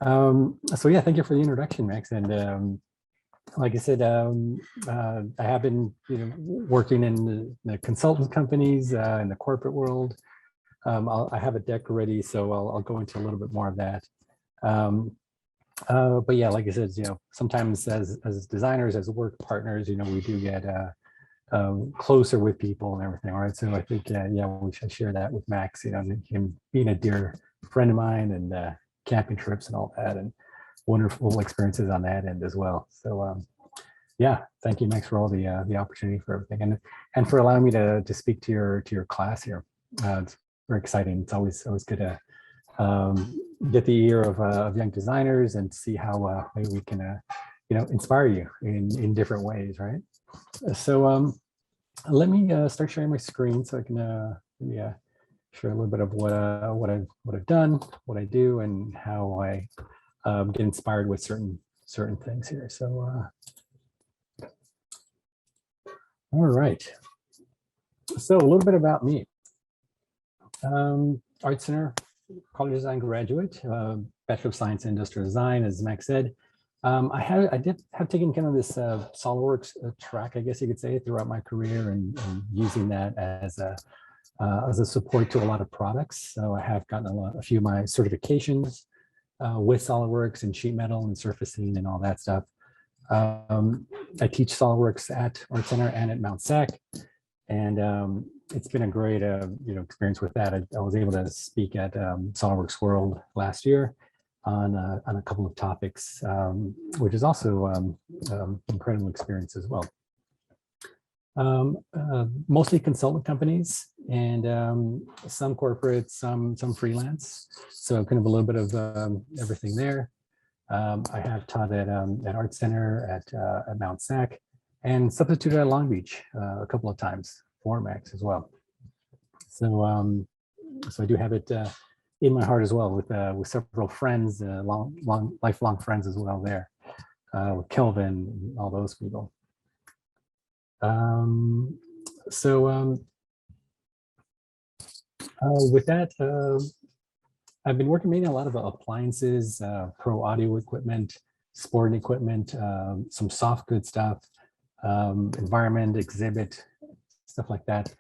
So yeah, thank you for the introduction, Max. And like I said, I have been, working in the consultant companies in the corporate world. I have a deck ready, so I'll go into a little bit more of that. But yeah, like I said, sometimes as designers, as work partners, we do get closer with people and everything. All right, so I think yeah, we should share that with Max. Him being a dear friend of mine, and camping trips and all that, and wonderful experiences on that end as well. So yeah, thank you, Max, for all the opportunity for everything, and for allowing me to speak to your class here. It's very exciting. It's always good to get the ear of young designers and see how maybe we can inspire you in different ways, right? So let me start sharing my screen so I can share a little bit of what I've done, what I do, and how I get inspired with certain things here. So all right. So a little bit about me. Art Center, College of Design graduate, Bachelor of Science in Industrial Design, as Max said. I did have taken kind of this SolidWorks track, I guess you could say, throughout my career, and using that as a support to a lot of products. So I have gotten a few of my certifications with SolidWorks and sheet metal and surfacing and all that stuff. I teach SolidWorks at Art Center and at Mount SAC, and it's been a great experience with that. I was able to speak at SolidWorks World last year on a couple of topics, which is also incredible experience as well. Mostly consultant companies, and some corporate, some freelance. So kind of a little bit of everything there. I have taught at Art Center, at Mount SAC, and substituted at Long Beach a couple of times for Max as well. So so I do have it in my heart as well, with several friends, lifelong friends as well there, with Kelvin and all those people. With that, I've been working mainly a lot of appliances, pro audio equipment, sporting equipment, some soft good stuff, environment, exhibit, stuff like that.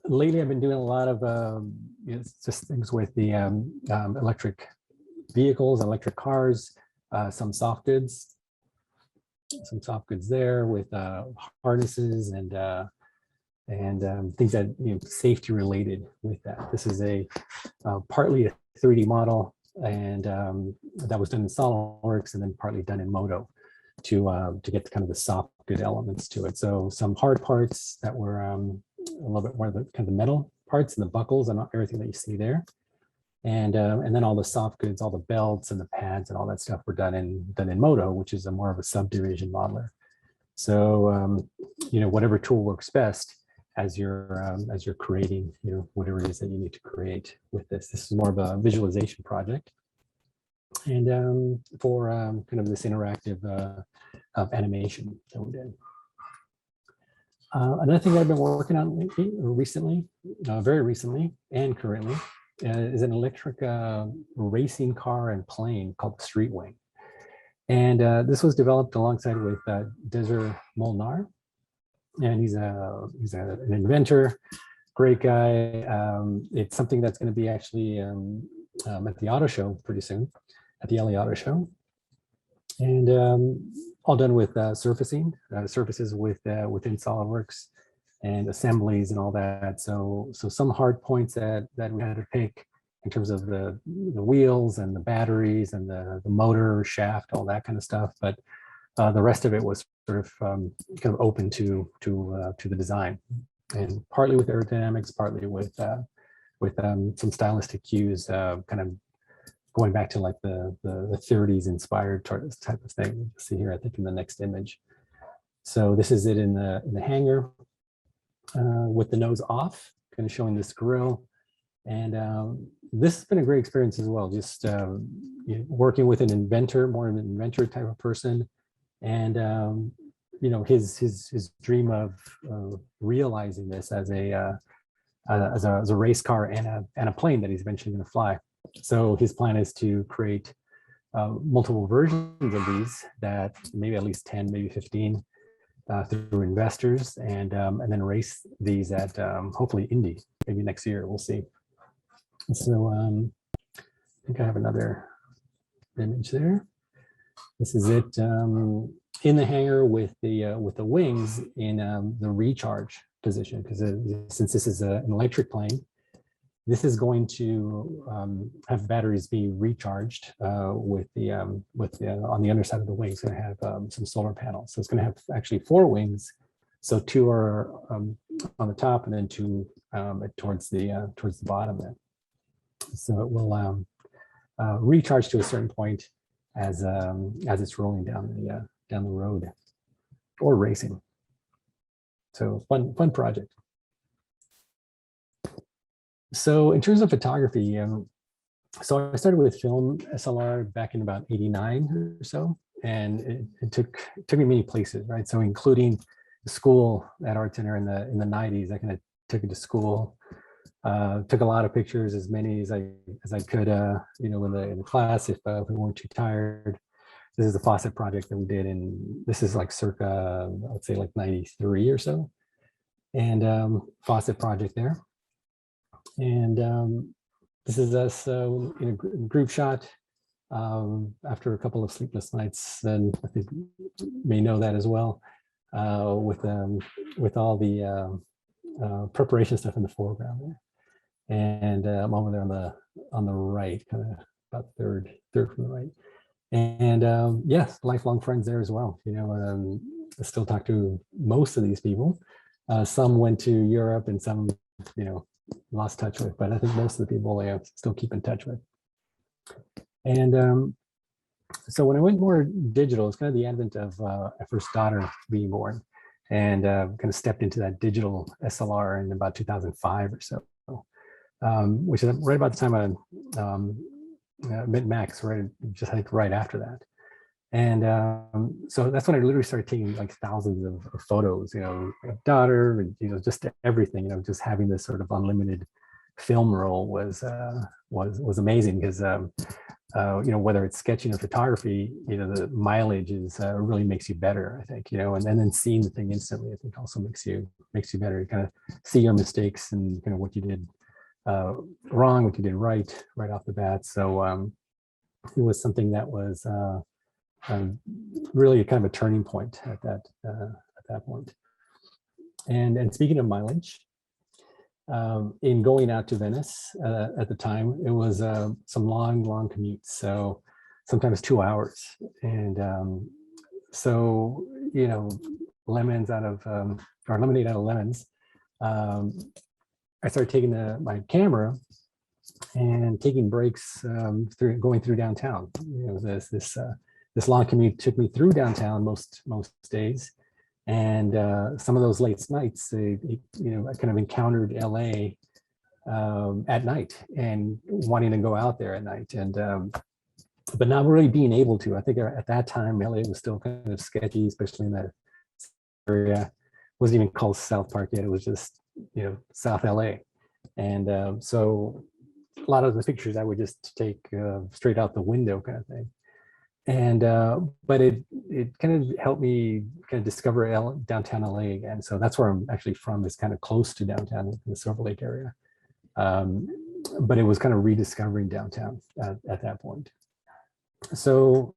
Lately, I've been doing a lot of just things with the electric vehicles, electric cars, some soft goods there with harnesses and things that safety related with that. This is partly a 3D model, and that was done in SolidWorks, and then partly done in Modo to get kind of the soft good elements to it. So some hard parts that were a little bit more of the kind of the metal parts and the buckles and everything that you see there, and then all the soft goods, all the belts and the pads and all that stuff were done in Modo, which is more of a subdivision modeler. So whatever tool works best as you're creating whatever it is that you need to create with this. This is more of a visualization project, and for kind of this interactive animation that we did. Another thing that I've been working on recently, very recently and currently, is an electric racing car and plane called the Street Wing. And this was developed alongside with Desir Molnar, and he's an inventor, great guy. It's something that's going to be actually at the auto show pretty soon, at the LA Auto Show, and all done with surfaces within SolidWorks and assemblies and all that. So some hard points that we had to pick in terms of the wheels and the batteries and the motor shaft, all that kind of stuff. But the rest of it was sort of kind of open to the design, and partly with aerodynamics, partly with some stylistic cues, kind of going back to like the 30s inspired type of thing. You see here, I think, in the next image. So this is it in the hangar with the nose off, kind of showing this grill. And this has been a great experience as well, just working with an inventor, more of an inventor type of person. And his dream of realizing this as a race car and a plane that he's eventually going to fly. So his plan is to create multiple versions of these, that maybe at least 10, maybe 15 through investors, and then race these at hopefully Indy, maybe next year, we'll see. So I think I have another image there. This is it in the hangar with the wings in the recharge position, because since this is an electric plane, this is going to have batteries be recharged with the on the underside of the wings. It's going to have some solar panels. So it's going to have actually 4 wings. So 2 are on the top, and then 2 towards the bottom there. So it will recharge to a certain point as it's rolling down the road or racing. So fun project. So in terms of photography, so I started with film SLR back in about '89 or so, and it took me many places, right? So including the school at Art Center in the '90s, I kind of took it to school, took a lot of pictures, as many as I could, you know, in the class if we weren't too tired. This is the faucet project that we did, and this is like circa, I would say like '93 or so, and faucet project there. And this is us in a group shot after a couple of sleepless nights, and I think you may know that as well, with all the preparation stuff in the foreground there. And I'm over there on the right, kind of about third from the right. And yes, lifelong friends there as well. You know, I still talk to most of these people. Some went to Europe, and some, you know, lost touch with, but I think most of the people I still keep in touch with. And so when I went more digital, it's kind of the advent of our first daughter being born, and kind of stepped into that digital SLR in about 2005 or so, which is right about the time I met Max, right, just I think right after that. And so that's when I literally started taking like thousands of photos, you know, of daughter, and, you know, just everything, you know, just having this sort of unlimited film roll was amazing, because you know, whether it's sketching or photography, you know, the mileage is really makes you better, I think, you know, and then seeing the thing instantly, I think also makes you better. You kind of see your mistakes and kind of what you did wrong, what you did right off the bat. So it was something that was really kind of a turning point at that point. And speaking of mileage, in going out to Venice at the time, it was some long commutes, so sometimes 2 hours. And so, you know, lemonade out of lemons, I started taking my camera and taking breaks going through downtown. You know, this long commute took me through downtown most days, and some of those late nights, you know, I kind of encountered LA at night and wanting to go out there at night, and but not really being able to. I think at that time LA was still kind of sketchy, especially in that area. It wasn't even called South Park yet. It was just, you know, South LA, and so a lot of the pictures I would just take straight out the window, kind of thing. And but it kind of helped me kind of discover downtown LA again. So that's where I'm actually from, is kind of close to downtown in the Silver Lake area. But it was kind of rediscovering downtown at that point. So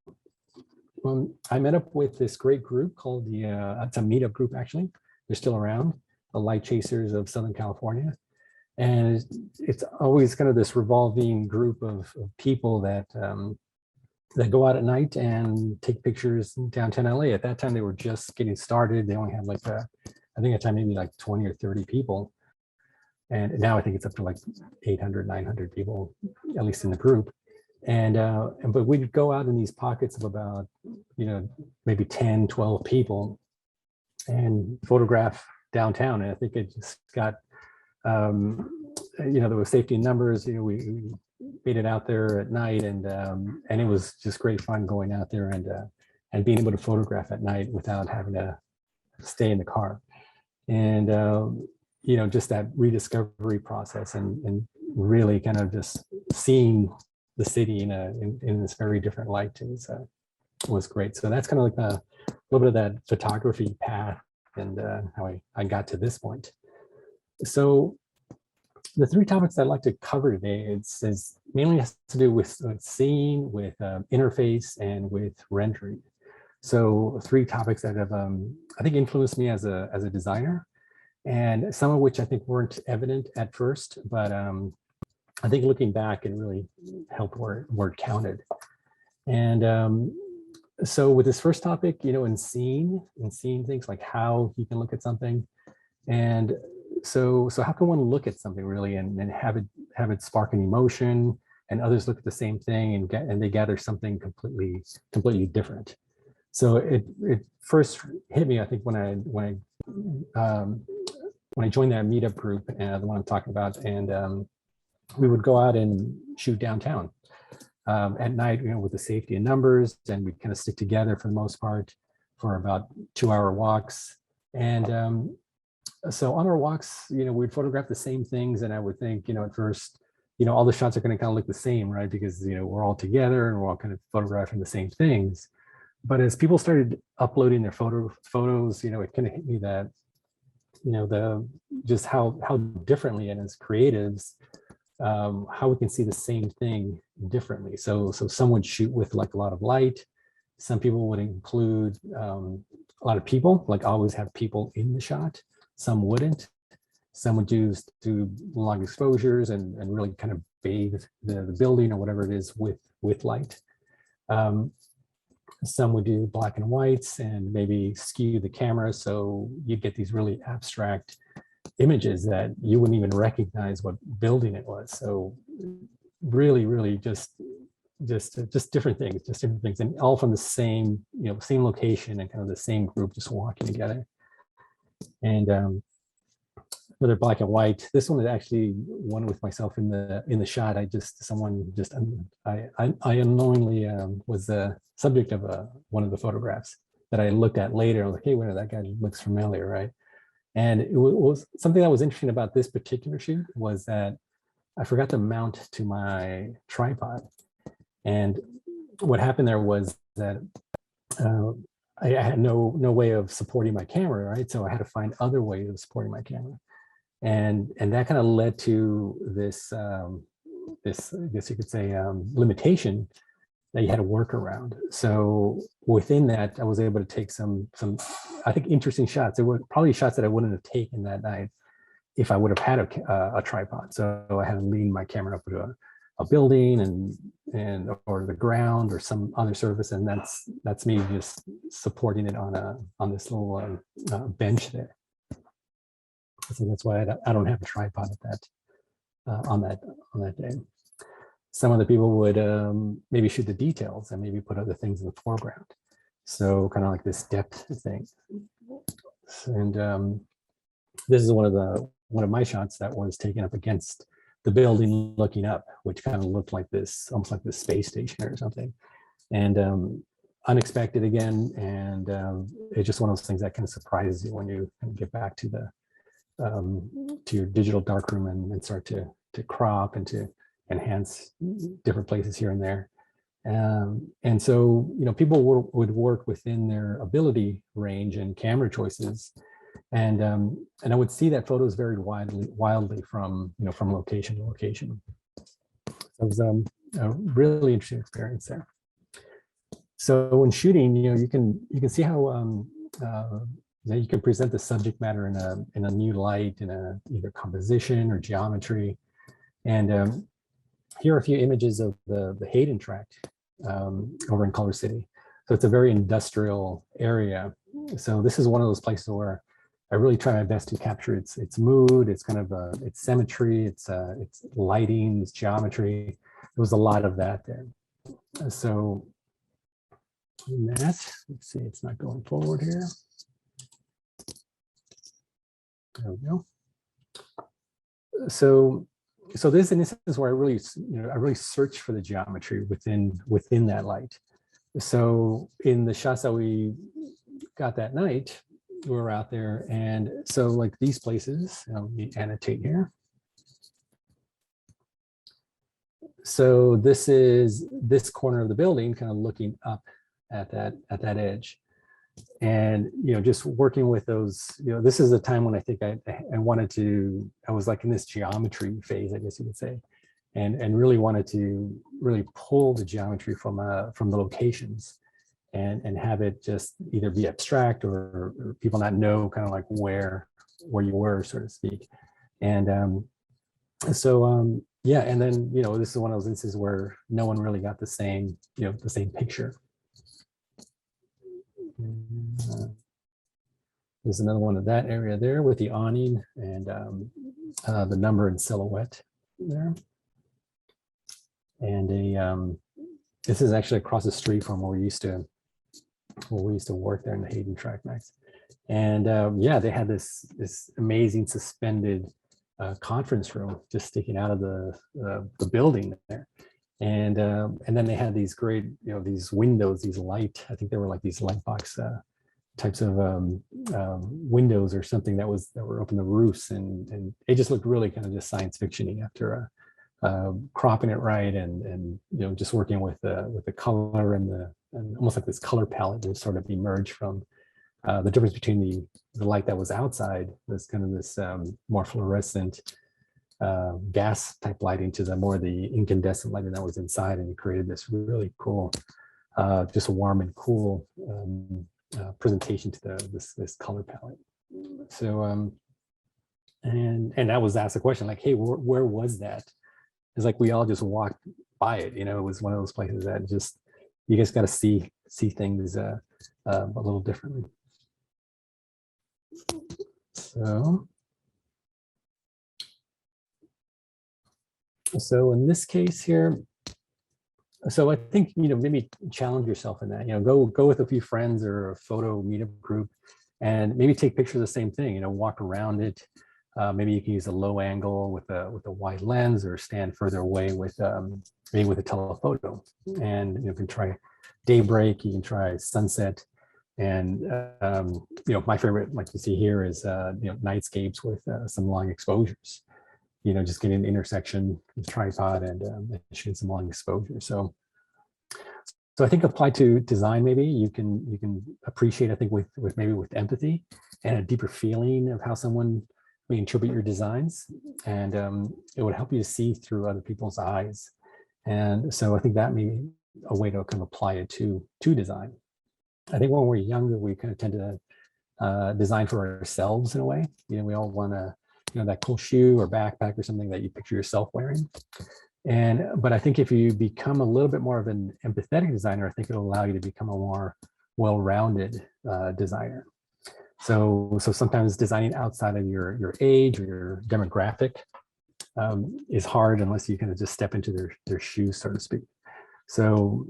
I met up with this great group called it's a meetup group, actually. They're still around, the Light Chasers of Southern California. And it's always kind of this revolving group of people that go out at night and take pictures in downtown LA. At that time, they were just getting started. They only had like, I think at the time, maybe like 20 or 30 people. And now I think it's up to like 800, 900 people, at least in the group. But we'd go out in these pockets of about, you know, maybe 10, 12 people and photograph downtown. And I think it just got, you know, there was safety in numbers. You know, we made it out there at night, and it was just great fun going out there and being able to photograph at night without having to stay in the car. And you know, just that rediscovery process, and really kind of just seeing the city in this very different light was great. So that's kind of like a little bit of that photography path and how I got to this point. So the three topics I'd like to cover today is mainly has to do with seeing, with interface, and with rendering. So three topics that have I think influenced me as a designer, and some of which I think weren't evident at first, but I think looking back, it really helped where it counted. And so with this first topic, in seeing things, like how you can look at something, and so how can one look at something really and have it spark an emotion, and others look at the same thing and they gather something completely different. So it first hit me, I think, when I joined that meetup group, the one I'm talking about, and we would go out and shoot downtown at night, with the safety in numbers, and we'd kind of stick together for the most part for about 2-hour walks. And so on our walks, we'd photograph the same things, and I would think, at first, all the shots are going to kind of look the same, right? Because we're all together and we're all kind of photographing the same things. But as people started uploading their photos, it kind of hit me that, just how differently, and as creatives, how we can see the same thing differently. So some would shoot with like a lot of light. Some people would include a lot of people, like always have people in the shot. Some wouldn't. Some would do long exposures and really kind of bathe the building or whatever it is with light. Some would do black and whites and maybe skew the camera, so you get these really abstract images that you wouldn't even recognize what building it was. So really just different things, and all from the same same location and kind of the same group just walking together. And whether black and white, this one is actually one with myself in the shot. I unknowingly was the subject of one of the photographs that I looked at later. I was like, hey, wait, that guy looks familiar, right? And it was something that was interesting about this particular shoot was that I forgot to mount to my tripod. And what happened there was that I had no way of supporting my camera, right? So I had to find other ways of supporting my camera. And that kind of led to this, I guess you could say, limitation that you had to work around. So within that, I was able to take some I think, interesting shots. There were probably shots that I wouldn't have taken that night if I would have had a tripod. So I had to lean my camera up to a building and or the ground or some other surface, and that's me just supporting it on this little bench there. So that's why I don't have a tripod at that on that day. Some other people would maybe shoot the details and maybe put other things in the foreground. So kind of like this depth thing. And this is one of my shots that was taken up against the building looking up, which kind of looked like this, almost like this space station or something. And unexpected again. And it's just one of those things that kind of surprises you when you get back to your digital darkroom and start to crop and to enhance different places here and there. And so, people would work within their ability range and camera choices. And I would see that photos varied wildly from location to location. So it was a really interesting experience there. So when shooting, you can see how you can present the subject matter in a new light, in either composition or geometry. And here are a few images of the Hayden Tract over in Culver City. So it's a very industrial area. So this is one of those places where I really try my best to capture its mood, its kind of its symmetry, its lighting, its geometry. There was a lot of that there. So let's see, it's not going forward here. There we go. So this is an instance where I really search for the geometry within that light. So in the shots that we got that night, we were out there, and so like these places, let me annotate here. So this is this corner of the building kind of looking up at that edge. And, just working with those, this is a time when I think I wanted to, I was like in this geometry phase, I guess you could say, and really wanted to really pull the geometry from the locations and have it just either be abstract or people not know kind of like where you were, so to speak. And yeah, and then, this is one of those instances where no one really got the same picture. There's another one of that area there with the awning and the number and silhouette there. And this is actually across the street from where we used to work there in the Hayden Tract next. And yeah, they had this amazing suspended conference room just sticking out of the building there. And then they had these great, these windows, these light, I think they were like these light box types of windows or something that were up in the roofs, and it just looked really kind of just science fiction-y after cropping it right and just working with the color and almost like this color palette to sort of emerge from the difference between the light that was outside, this kind of this more fluorescent gas type lighting to the more the incandescent lighting that was inside, and it created this really cool, just warm and cool presentation to this color palette. So and that was asked a question like, hey, where was that? It's like we all just walked by it. It was one of those places that just you just got to see things a little differently. So in this case here, so I think, maybe challenge yourself in that, go with a few friends or a photo meetup group and maybe take pictures of the same thing, walk around it. Maybe you can use a low angle with a wide lens or stand further away with maybe with a telephoto. And you can try daybreak, you can try sunset. And my favorite, like you see here, is nightscapes with some long exposures. Just getting an intersection with the tripod and shooting some long exposure. So I think applied to design, maybe you can appreciate, I think, with maybe with empathy and a deeper feeling of how someone may interpret your designs, and it would help you to see through other people's eyes. And so I think that may be a way to kind of apply it to design. I think when we're younger, we kind of tend to design for ourselves in a way. We all want to, that cool shoe or backpack or something that you picture yourself wearing. But I think if you become a little bit more of an empathetic designer, I think it'll allow you to become a more well-rounded designer. So sometimes designing outside of your age or your demographic is hard unless you kind of just step into their shoes, so to speak. So,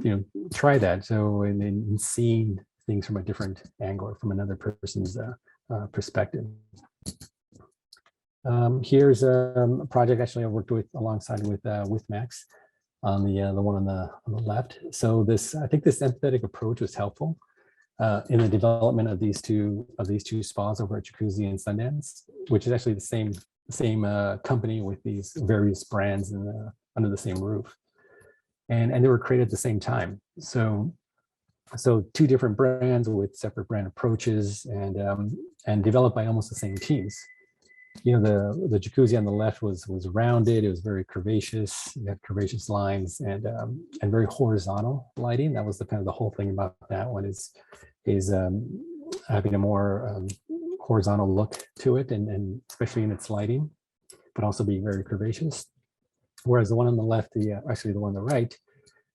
try that. So in seeing things from a different angle or from another person's perspective. Here's a project actually I worked with alongside with Max on the one on the left. So I think this empathetic approach was helpful in the development of these two spas over at Jacuzzi and Sundance, which is actually the same company with these various brands under the same roof, and they were created at the same time. So two different brands with separate brand approaches and developed by almost the same teams. The jacuzzi on the left was rounded. It was very curvaceous. You had curvaceous lines and very horizontal lighting. That was the kind of the whole thing about that one is having a more horizontal look to it, and especially in its lighting, but also being very curvaceous. Whereas the one on the left, actually the one on the right,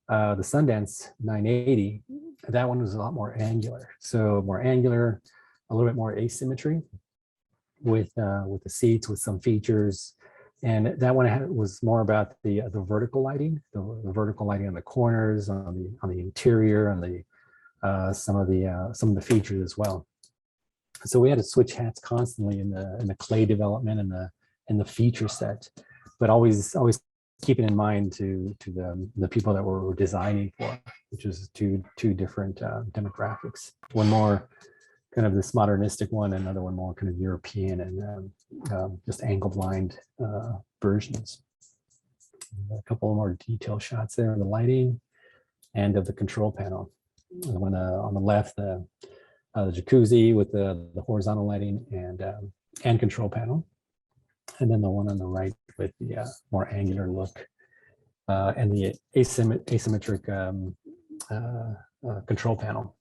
the Sundance 980, that one was a lot more angular. So more angular, a little bit more asymmetry with the seats, with some features. And that one was more about the vertical lighting, the vertical lighting on the corners, on the interior, on the some of the features as well. So we had to switch hats constantly in the clay development and the feature set, but always keeping in mind to the people that we're designing for, which is two different demographics. One more kind of this modernistic one, another one more kind of European and just angle blind versions. A couple more detail shots there of the lighting and of the control panel. The one on the left, the jacuzzi with the horizontal lighting and control panel. And then the one on the right with the more angular look and the asymmetric control panel,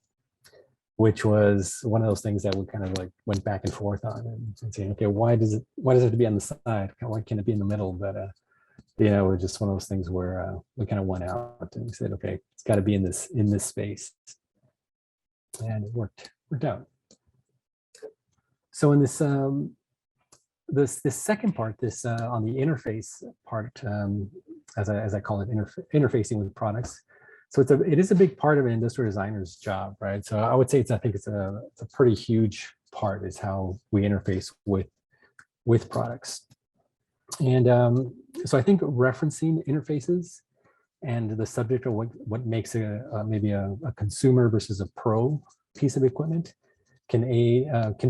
which was one of those things that we kind of like went back and forth on and saying, okay, why does it have to be on the side? Why can't it be in the middle? But you know, it was just one of those things where we kind of went out and we said, okay, it's got to be in this space, and it worked out. So in this this second part, this on the interface part, as I call it, interfacing with products. So it is a big part of an industrial designer's job, right? So I would say I think it's a pretty huge part, is how we interface with products. And so I think referencing interfaces and the subject of what makes maybe a consumer versus a pro piece of equipment can be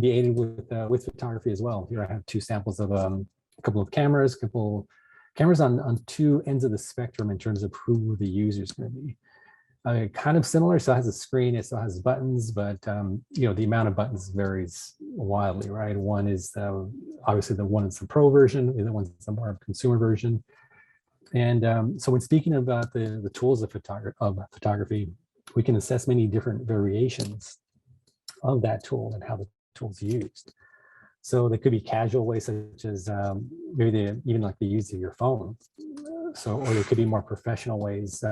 aided with photography as well. Here I have two samples of a couple of cameras, on two ends of the spectrum in terms of who the user is going to be. Kind of similar, so it has a screen, it still has buttons, but you know, the amount of buttons varies wildly, right? One is obviously the one is the pro version, the other one's the more consumer version. And so when speaking about the tools of photography, we can assess many different variations of that tool and how the tool's used. So there could be casual ways, such as maybe even like the use of your phone. So, or there could be more professional ways.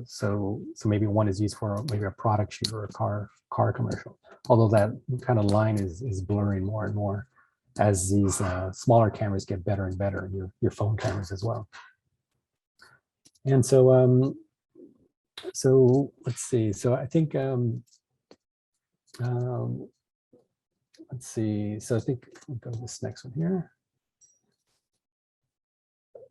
So maybe one is used for maybe a product shoot or a car commercial. Although that kind of line is blurring more and more as these smaller cameras get better and better, your phone cameras as well. And so so let's see. So I think let's see. So I think we'll go to this next one here.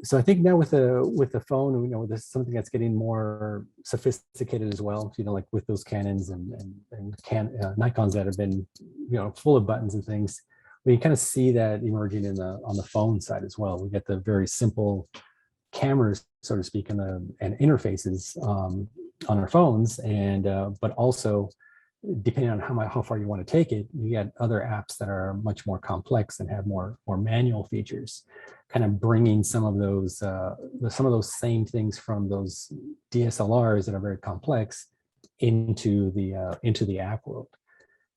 So I think now with the phone, you know, there's something that's getting more sophisticated as well. You know, like with those Canons and Nikons that have been, you know, full of buttons and things. We kind of see that emerging on the phone side as well. We get the very simple cameras, so to speak, and interfaces on our phones, and but also, depending on how far you want to take it, you get other apps that are much more complex and have more manual features, kind of bringing some of those same things from those DSLRs that are very complex into the app world.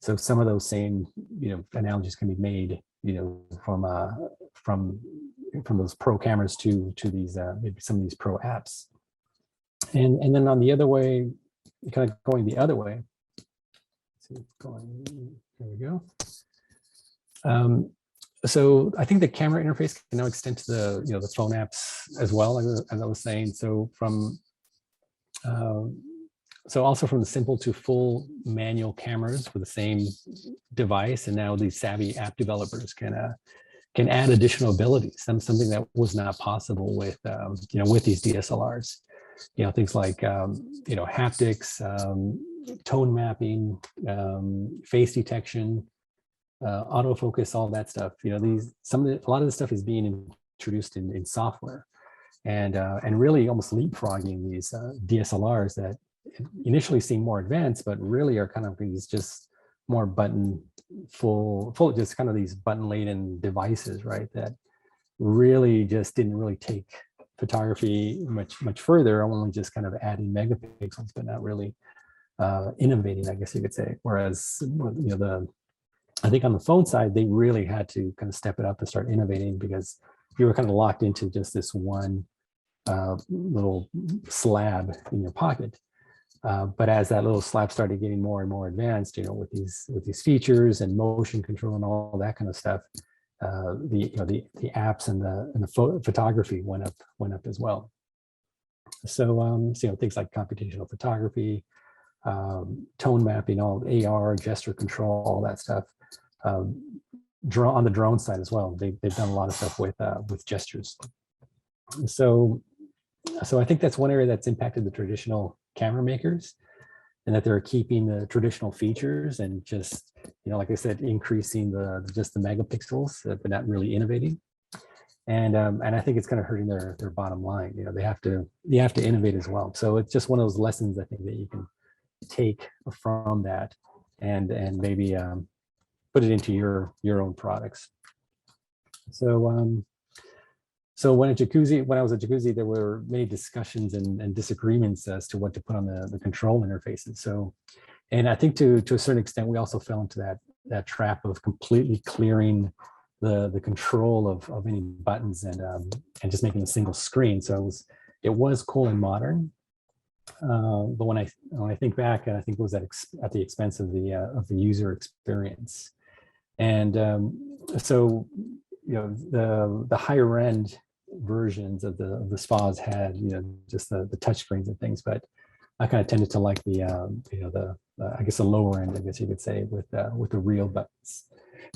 So some of those same, you know, analogies can be made, you know, from those pro cameras to these maybe some of these pro apps, and then on the other way, kind of going the other way. There we go. So I think the camera interface can now extend to the phone apps as well, as I was saying. So also from the simple to full manual cameras for the same device, and now these savvy app developers can add additional abilities. Something that was not possible with with these DSLRs. You know, things like haptics, tone mapping, face detection, autofocus, all that stuff. You know, a lot of this stuff is being introduced in software, and really almost leapfrogging these DSLRs that initially seem more advanced, but really are kind of these just more full, just kind of these button-laden devices, right? That really just didn't really take photography much further, only just kind of adding megapixels, but not really innovating, I guess you could say. Whereas, you know, I think on the phone side, they really had to kind of step it up and start innovating, because you were kind of locked into just this one little slab in your pocket. But as that little slab started getting more and more advanced, you know, with these features and motion control and all that kind of stuff, the apps and the photography went up as well. So you know, things like computational photography, tone mapping, all AR, gesture control, all that stuff. On the drone side as well, they've done a lot of stuff with gestures. So I think that's one area that's impacted the traditional camera makers, and that they're keeping the traditional features and just, you know, like I said, increasing just the megapixels, but not really innovating. And I think it's kind of hurting their bottom line. You know, they have to innovate as well. So it's just one of those lessons I think that you can take from that and maybe put it into your own products. So so when I was at Jacuzzi, there were many discussions and disagreements as to what to put on the control interfaces. So, and I think to a certain extent, we also fell into that trap of completely clearing the control of any buttons and just making a single screen. So it was cool and modern, but when I think back, I think it was at the expense of the user experience. And so, you know, the higher end versions of the spas had, you know, just the touch screens and things, but I kind of tended to like the you know, the I guess the lower end, I guess you could say, with the real buttons.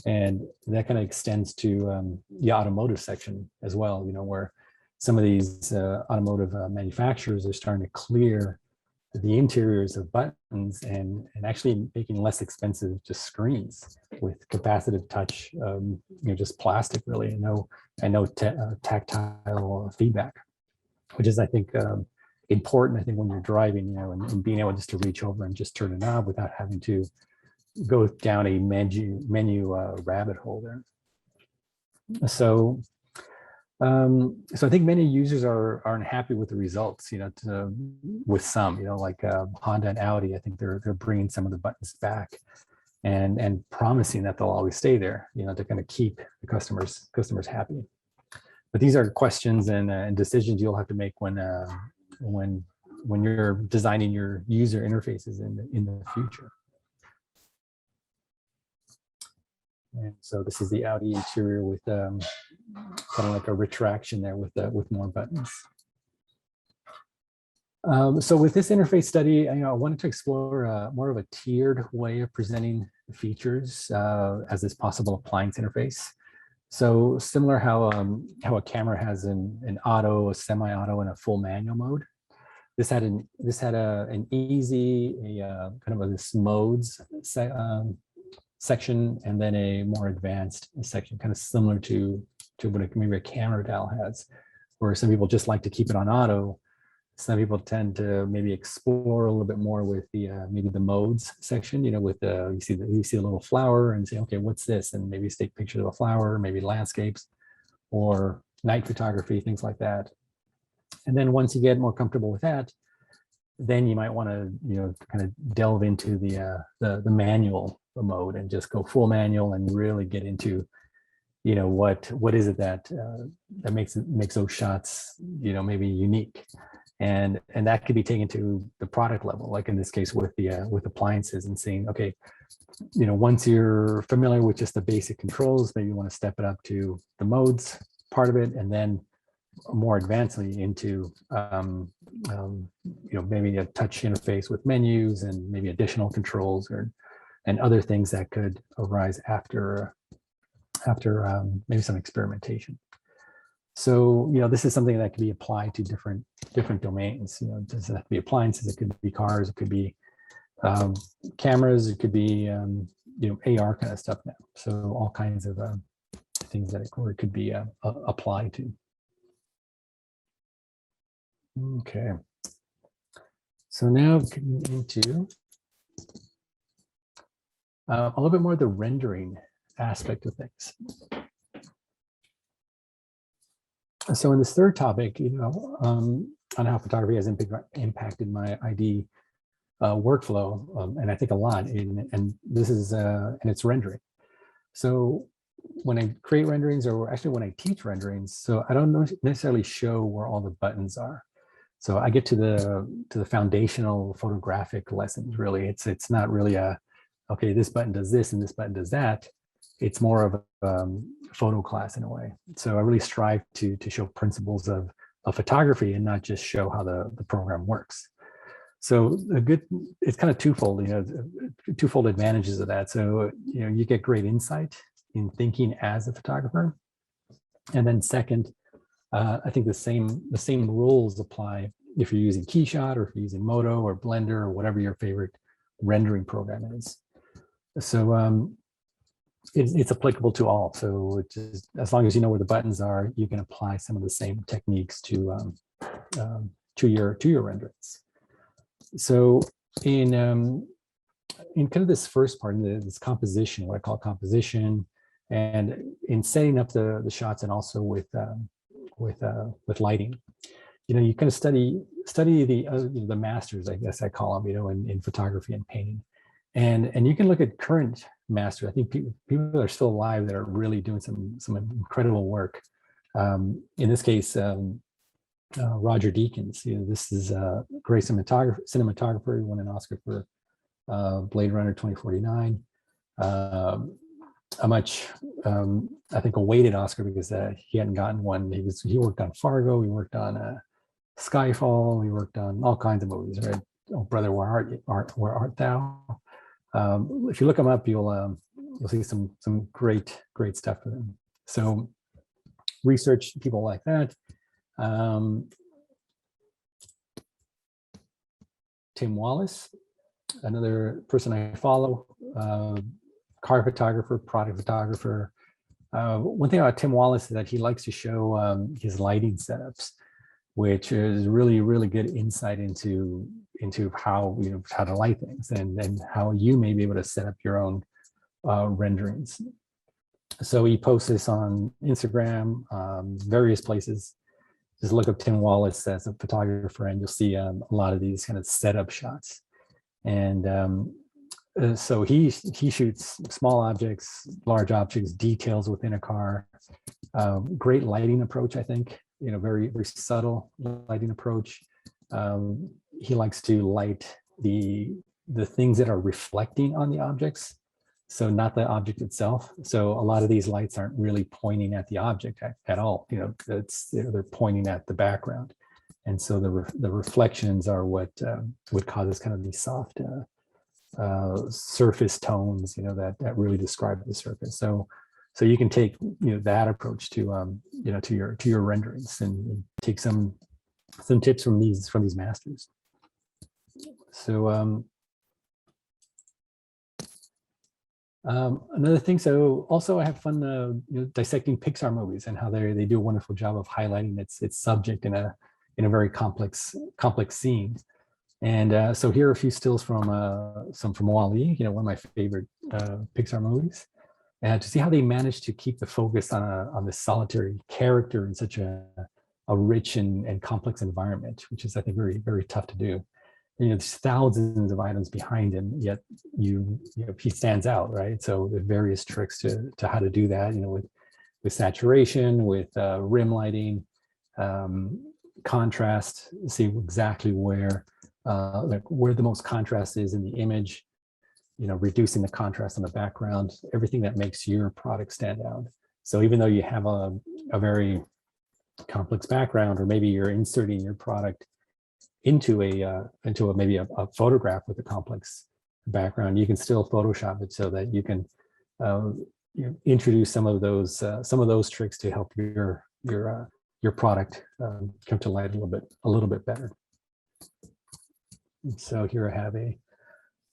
And that kind of extends to the automotive section as well, you know, where some of these automotive manufacturers are starting to clear the interiors of buttons and actually making less expensive just screens with capacitive touch, you know, just plastic really, and no tactile feedback, which is, I think, important. I think when you're driving, you know, and being able just to reach over and just turn a knob without having to go down a menu rabbit hole there. So I think many users aren't happy with the results, you know, with some, you know, like Honda and Audi. I think they're bringing some of the buttons back and promising that they'll always stay there, you know, to kind of keep the customers happy. But these are questions and decisions you'll have to make when you're designing your user interfaces in the future. And so this is the Audi interior with kind of like a retraction there with more buttons. So with this interface study, you know, I wanted to explore more of a tiered way of presenting features as this possible appliance interface. So similar how a camera has an auto, a semi-auto, and a full manual mode. This had an easy kind of this modes section, and then a more advanced section, kind of similar to what maybe a camera dial has, where some people just like to keep it on auto. Some people tend to maybe explore a little bit more with the maybe the modes section, you know, with you see a little flower and say, okay, what's this? And maybe take pictures of a flower, maybe landscapes or night photography, things like that. And then once you get more comfortable with that, then you might want to, you know, kind of delve into the manual mode and just go full manual and really get into, you know, what is it that makes those shots, you know, maybe unique. And that could be taken to the product level, like in this case with appliances, and saying, okay, you know, once you're familiar with just the basic controls, maybe you want to step it up to the modes part of it, and then more advancedly into you know, maybe a touch interface with menus and maybe additional controls and other things that could arise after maybe some experimentation. So, you know, this is something that can be applied to different domains. You know, it doesn't have to be appliances. It could be cars. It could be cameras. It could be you know, AR kind of stuff now. So all kinds of things that it could be applied to. Okay. So now getting into a little bit more of the rendering aspect of things. So in this third topic, you know, on how photography has impacted my ID workflow, and I think a lot, and this is and it's rendering. So when I create renderings, or actually when I teach renderings, so I don't necessarily show where all the buttons are. So I get to the foundational photographic lessons. Really, it's not really a, okay, this button does this and this button does that. It's more of a photo class in a way. So I really strive to show principles of photography and not just show how the program works. So it's kind of twofold, you know, twofold advantages of that. So, you know, you get great insight in thinking as a photographer. And then second, I think the same rules apply if you're using Keyshot or if you're using Moto or Blender or whatever your favorite rendering program is. So it's applicable to all. So it just, as long as you know where the buttons are, you can apply some of the same techniques to your renderings. So in kind of this first part, this composition, what I call composition, and in setting up the shots, and also with lighting, you kind of study the masters, I guess I call them, in photography and painting, and you can look at current masters. I think people that are still alive that are really doing some incredible work. In this case, Roger Deakins. This is a great cinematographer. He won an Oscar for Blade Runner 2049. A much, I think, awaited Oscar because he hadn't gotten one. He worked on Fargo. He worked on Skyfall. He worked on all kinds of movies, right? Oh, Brother, where art thou? If you look him up, you'll see some great stuff with him. So research people like that. Tim Wallace, another person I follow, car photographer, product photographer. One thing about Tim Wallace is that he likes to show his lighting setups, which is really good insight into how how to light things and how you may be able to set up your own renderings. So he posts this on Instagram, various places. Just look up Tim Wallace as a photographer, and you'll see a lot of these kind of setup shots. And so he shoots small objects, large objects, details within a car. Great lighting approach, I think. Very subtle lighting approach. He likes to light the things that are reflecting on the objects, so not the object itself. So a lot of these lights aren't really pointing at the object at all. They're pointing at the background, and so the reflections are what causes kind of these soft surface tones, that really describe the surface. So you can take that approach to to your renderings and take some tips from these masters. So another thing, so also I have fun dissecting Pixar movies and how they do a wonderful job of highlighting its subject in a very complex scene. And so here are a few stills from Wall-E, one of my favorite Pixar movies, and to see how they managed to keep the focus on this solitary character in such a rich and complex environment, which is, I think, very tough to do. There's thousands of items behind him, yet he stands out, right? So there's various tricks to how to do that, with saturation, with rim lighting, contrast, see exactly where the most contrast is in the image, reducing the contrast on the background, everything that makes your product stand out. So even though you have a very complex background, or maybe you're inserting your product into maybe a photograph with a complex background, you can still Photoshop it so that you can introduce some of those tricks to help your product come to light a little bit better. So here I have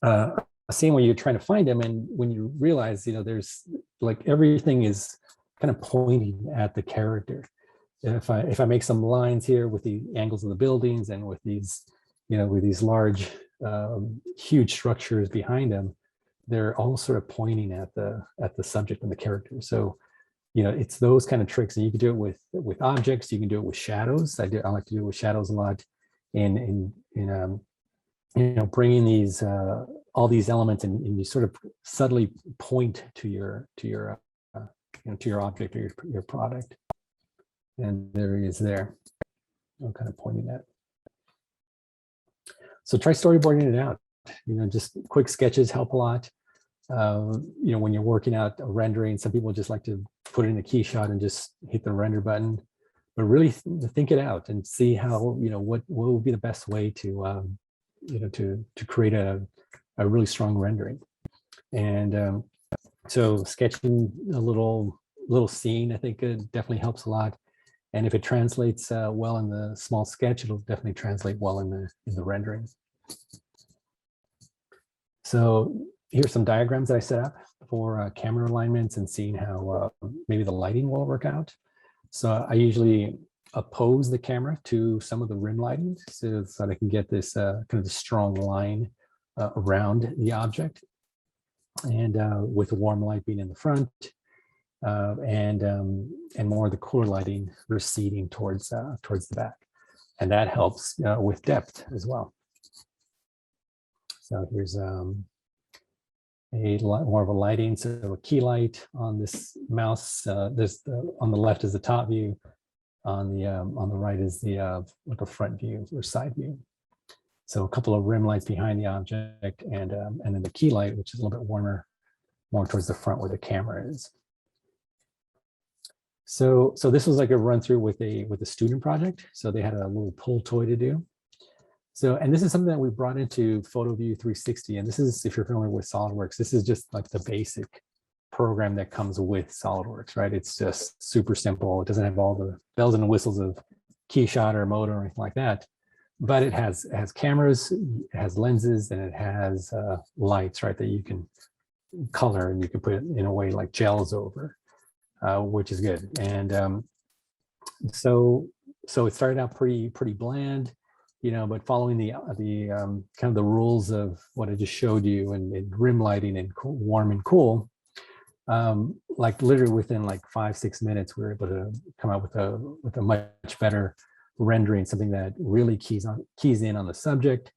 a scene where you're trying to find them, and when you realize there's everything is kind of pointing at the character. If I make some lines here with the angles of the buildings and with these large huge structures behind them, they're all sort of pointing at the subject and the character. So it's those kind of tricks, and you can do it with objects. You can do it with shadows. I like to do it with shadows a lot, in bringing these all these elements, and you sort of subtly point to your object or your product. And there he is there. I'm kind of pointing at. So try storyboarding it out. Just quick sketches help a lot. When you're working out a rendering, some people just like to put in a key shot and just hit the render button. But really think it out and see how, what would be the best way to create a really strong rendering. And so sketching a little scene, I think definitely helps a lot. And if it translates well in the small sketch, it'll definitely translate well in the rendering. So here's some diagrams that I set up for camera alignments and seeing how maybe the lighting will work out. So I usually oppose the camera to some of the rim lighting so that I can get this kind of strong line around the object. And with warm light being in the front and more of the cooler lighting receding towards the back. And that helps with depth as well. So here's more of a lighting, so a key light on this mouse. There's on the left is the top view, on the right is the like a front view or side view. So a couple of rim lights behind the object, and then the key light, which is a little bit warmer, more towards the front where the camera is. So this was like a run through with a student project. So they had a little pull toy to do. So, and this is something that we brought into PhotoView 360. And this is, if you're familiar with SolidWorks, this is just like the basic program that comes with SolidWorks, right? It's just super simple. It doesn't have all the bells and whistles of keyshot or motor or anything like that. But it has cameras, it has lenses, and it has lights, right, that you can color and you can put it in a way like gels over, which is good. And so it started out pretty bland, you know, but following the kind of the rules of what I just showed you and rim lighting and cool, warm and cool, like literally within like 5-6 minutes, we were able to come out with a much better rendering, something that really keys in on the subject.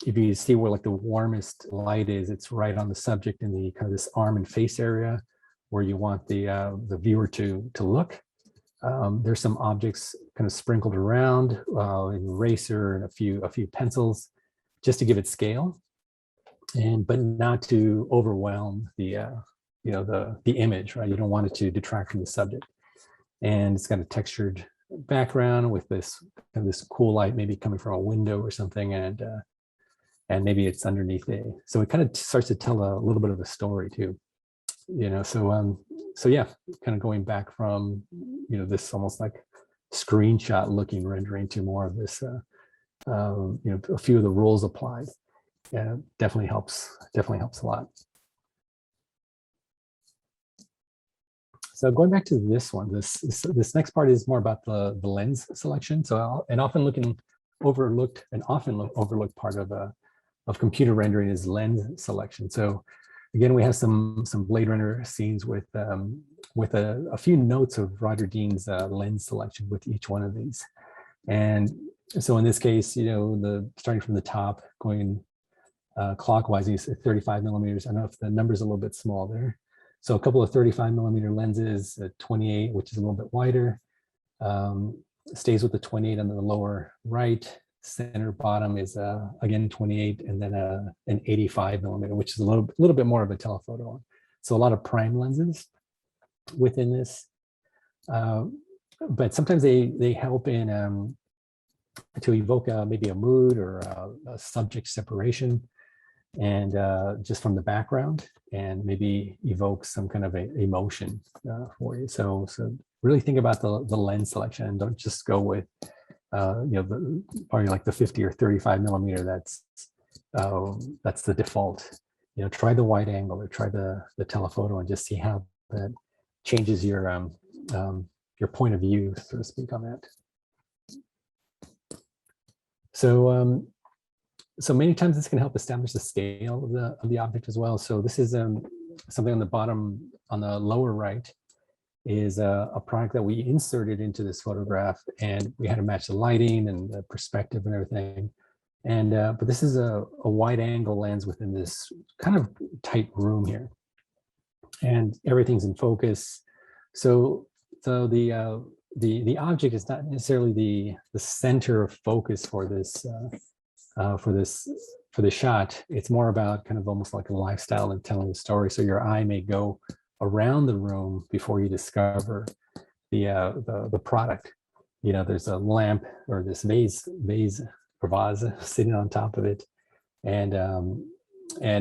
If you see where like the warmest light is, it's right on the subject in the kind of this arm and face area where you want the viewer to look. There's some objects kind of sprinkled around, an eraser and a few pencils, just to give it scale, but not to overwhelm the image, right? You don't want it to detract from the subject. And it's got a textured background with this kind of this cool light, maybe coming from a window or something, and maybe it's underneath so it kind of starts to tell a little bit of a story too, you know. So yeah, kind of going back from, you know, this almost like screenshot looking rendering to more of this, you know, a few of the rules applied. Yeah, definitely helps a lot. So going back to this one, this next part is more about the lens selection. So an often overlooked part of computer rendering is lens selection. So again, we have some Blade Runner scenes with a few notes of Roger Dean's lens selection with each one of these. And so in this case, you know, starting from the top, going clockwise, you see 35 millimeters. I don't know if the number's a little bit small there. So a couple of 35 millimeter lenses, 28, which is a little bit wider, stays with the 28 on the lower right. Center bottom is again 28, and then an 85 millimeter, which is a little bit more of a telephoto one. So a lot of prime lenses within this, but sometimes they help in to evoke maybe a mood or a subject separation, and just from the background, and maybe evoke some kind of emotion for you. So really think about the lens selection, and don't just go with you know, probably like the 50 or 35 millimeter. That's the default. You know, try the wide angle or try the telephoto and just see how that changes your point of view, so to speak, on that. So many times this can help establish the scale of the object as well. So this is something on the bottom, on the lower right, is a product that we inserted into this photograph, and we had to match the lighting and the perspective and everything. And but this is a wide angle lens within this kind of tight room here, and everything's in focus. So the object is not necessarily the center of focus for this shot. It's more about kind of almost like a lifestyle and telling a story. So your eye may go around the room before you discover the product. You know, there's a lamp or this vase sitting on top of it, and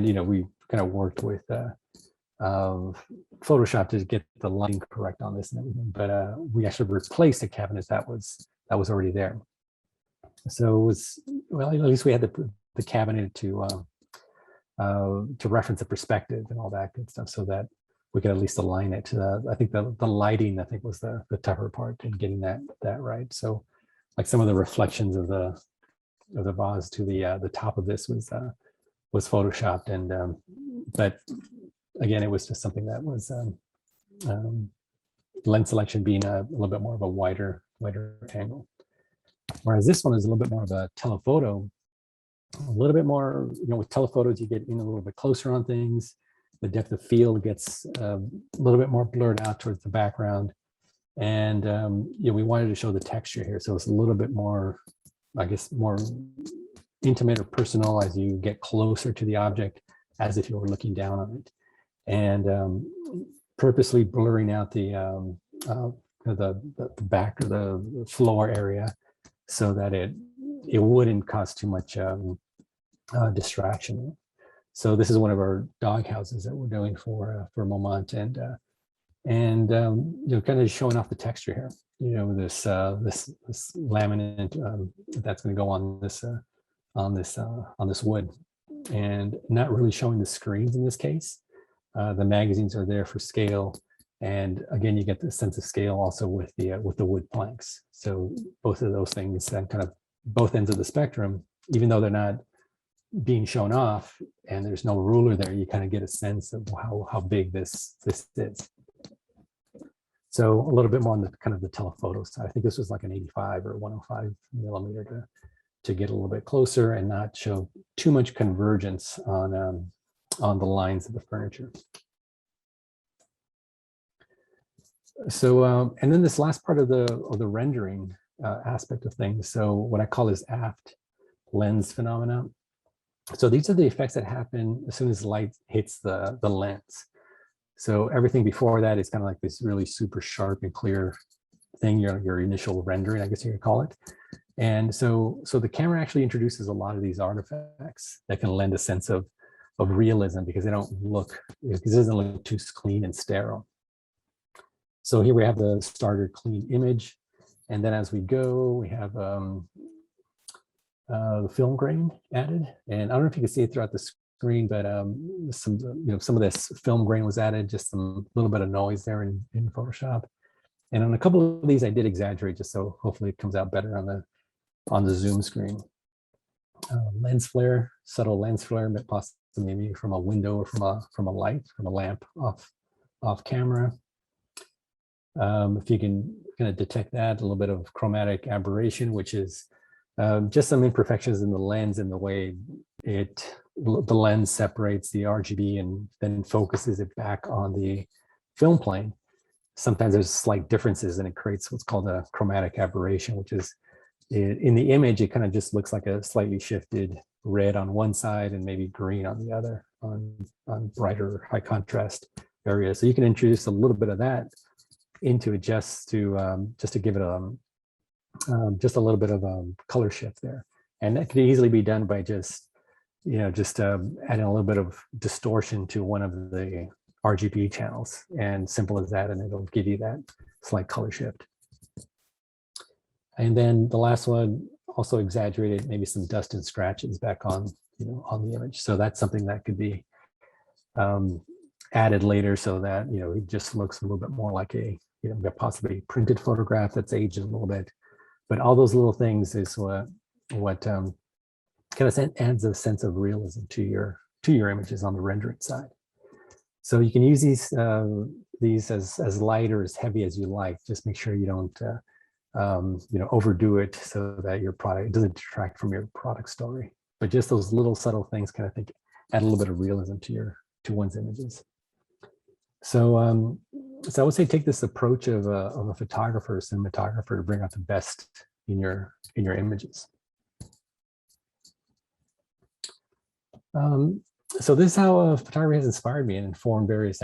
you know, we kind of worked with Photoshop to get the lighting correct on this and everything, but we actually replaced a cabinet that was already there. So it was, well, at least we had the cabinet to to reference the perspective and all that good stuff, so that we could at least align it. I think the lighting, I think, was the tougher part in getting that right. So like some of the reflections of the vase to the top of this was photoshopped, and but again, it was just something that was lens selection being a little bit more of a wider angle. Whereas this one is a little bit more of a telephoto, a little bit more, with telephotos, you get in a little bit closer on things. The depth of field gets a little bit more blurred out towards the background. And we wanted to show the texture here. So it's a little bit more, I guess, more intimate or personal as you get closer to the object, as if you were looking down on it. And purposely blurring out the back or the floor area so that it wouldn't cause too much distraction. So this is one of our dog houses that we're doing for Momont, and kind of showing off the texture here. This laminate that's going to go on this wood, and not really showing the screens in this case. The magazines are there for scale, and again, you get the sense of scale also with the wood planks. So both of those things, and kind of both ends of the spectrum, even though they're not being shown off and there's no ruler there, you kind of get a sense of how big this is. So a little bit more on the kind of the telephoto side. I think this was like an 85 or 105 millimeter to get a little bit closer and not show too much convergence on the lines of the furniture. So and then this last part of the rendering aspect of things. So what I call is aft lens phenomena. So these are the effects that happen as soon as light hits the lens. So everything before that is kind of like this really super sharp and clear thing, your initial rendering, I guess you could call it. And so the camera actually introduces a lot of these artifacts that can lend a sense of realism, because they don't look, because it doesn't look too clean and sterile. So here we have the starter clean image. And then as we go, we have the film grain added. And I don't know if you can see it throughout the screen, but some of this film grain was added, just some little bit of noise there in Photoshop. And on a couple of these, I did exaggerate just so hopefully it comes out better on the zoom screen. Lens flare, subtle lens flare, possibly maybe from a window or from a light, from a lamp off camera. If you can kind of detect that, a little bit of chromatic aberration, which is just some imperfections in the lens and the way the lens separates the RGB and then focuses it back on the film plane. Sometimes there's slight differences and it creates what's called a chromatic aberration, which is in the image, it kind of just looks like a slightly shifted red on one side and maybe green on the other on brighter high contrast areas. So you can introduce a little bit of that into it just to give it just a little bit of a color shift there. And that could easily be done by just adding a little bit of distortion to one of the RGB channels, and simple as that, and it'll give you that slight color shift. And then the last one, also exaggerated maybe some dust and scratches back on the image. So that's something that could be added later, so that it just looks a little bit more like a possibly printed photograph that's aged a little bit. But all those little things is what kind of adds a sense of realism to your images on the rendering side. So you can use these as light or as heavy as you like. Just make sure you don't overdo it so that your product doesn't detract from your product story. But just those little subtle things kind of add a little bit of realism to one's images. So I would say take this approach of a photographer or cinematographer to bring out the best in your images. So this is how photography has inspired me and informed various